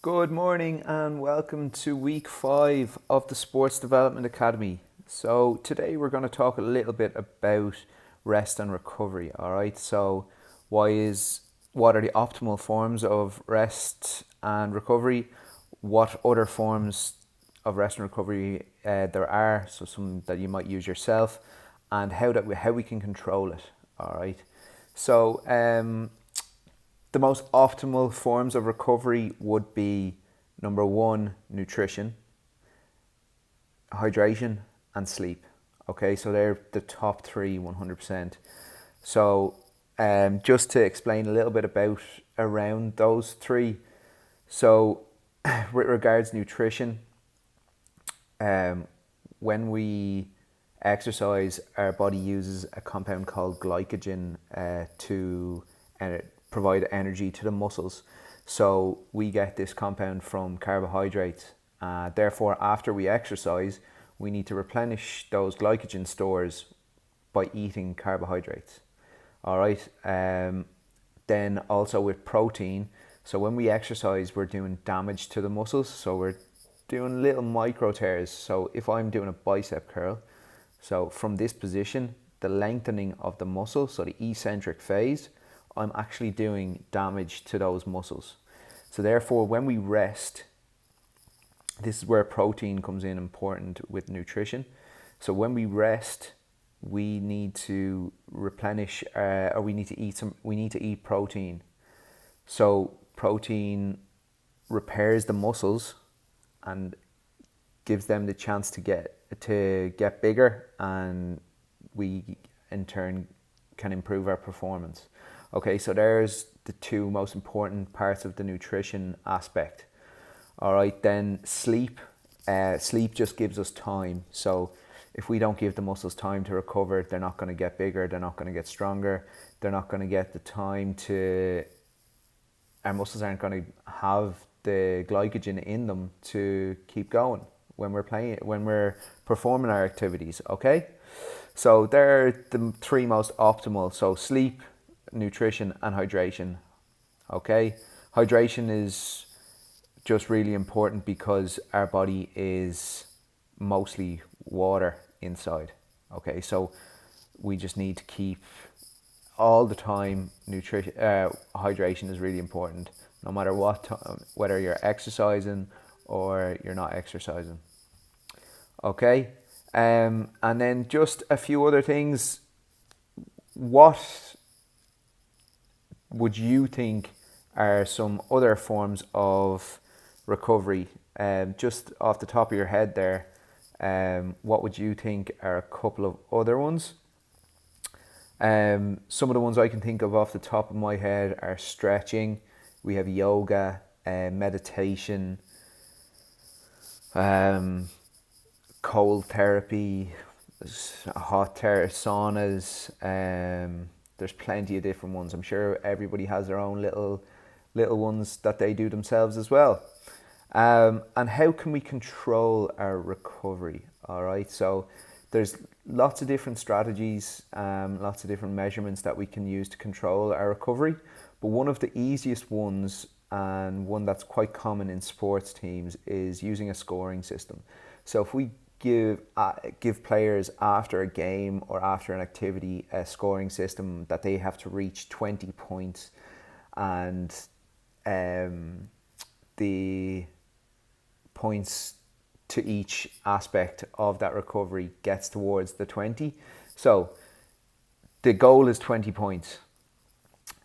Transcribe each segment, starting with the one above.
Good morning and welcome to week 5 of the Sports Development Academy. So, today we're going to talk a little bit about rest and recovery. All right, so what are the optimal forms of rest and recovery? What other forms of rest and recovery there are? So, some that you might use yourself, and how we can control it. All right, so the most optimal forms of recovery would be number one, nutrition, hydration, and sleep. Okay, so they're the top three 100%. So, just to explain a little bit about around those three. So, with regards to nutrition, when we exercise, our body uses a compound called glycogen to provide energy to the muscles. So we get this compound from carbohydrates. Therefore, after we exercise, we need to replenish those glycogen stores by eating carbohydrates. All right. Then also with protein. So when we exercise, we're doing damage to the muscles. So we're doing little micro tears. So if I'm doing a bicep curl, so from this position, the lengthening of the muscle, so the eccentric phase, I'm actually doing damage to those muscles. So therefore, when we rest, this is where protein comes in important with nutrition. So when we rest, we need to replenish, or we need to eat protein. So protein repairs the muscles and gives them the chance to get bigger, and we in turn can improve our performance. Okay, so there's the two most important parts of the nutrition aspect. All right, then sleep. Sleep just gives us time. So if we don't give the muscles time to recover, they're not going to get bigger, they're not going to get stronger, they're not going to get the time to, our muscles aren't going to have the glycogen in them to keep going when we're performing our activities. Okay, so they're the three most optimal. So sleep, nutrition, and hydration. Okay, hydration is just really important because our body is mostly water inside. Okay, so we just need to keep all the time hydration is really important, no matter what time, whether you're exercising or you're not exercising. Okay, and then just a few other things. What would you think are some other forms of recovery? Just off the top of your head there, what would you think are a couple of other ones? Some of the ones I can think of off the top of my head are stretching. We have yoga, meditation, cold therapy, saunas. There's plenty of different ones. I'm sure everybody has their own little ones that they do themselves as well. And how can we control our recovery? All right, so there's lots of different strategies, lots of different measurements that we can use to control our recovery. But one of the easiest ones, and one that's quite common in sports teams, is using a scoring system. So if we give players after a game or after an activity a scoring system that they have to reach 20 points, and the points to each aspect of that recovery gets towards the 20. So the goal is 20 points.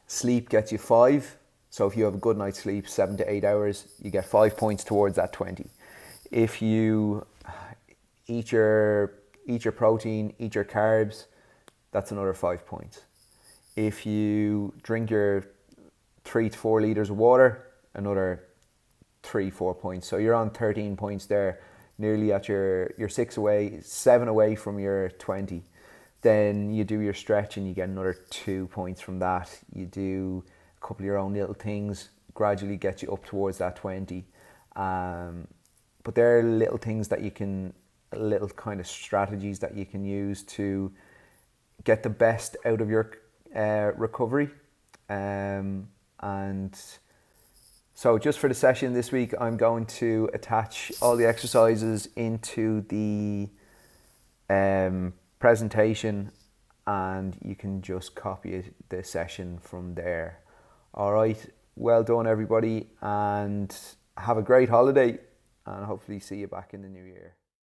Sleep gets you 5. So if you have a good night's sleep, 7 to 8 hours, you get 5 points towards that 20. If you eat your protein, eat your carbs, that's another 5 points. If you drink your 3 to 4 litres of water, another 3-4 points. So you're on 13 points there, nearly at your 7 away from your 20. Then you do your stretch and you get another 2 points from that. You do a couple of your own little things, gradually get you up towards that 20. But there are little things that you can, little kind of strategies that you can use to get the best out of your recovery. And So just for the session this week, I'm going to attach all the exercises into the presentation, and you can just copy the session from there. All right, well done everybody, and have a great holiday, and hopefully see you back in the new year.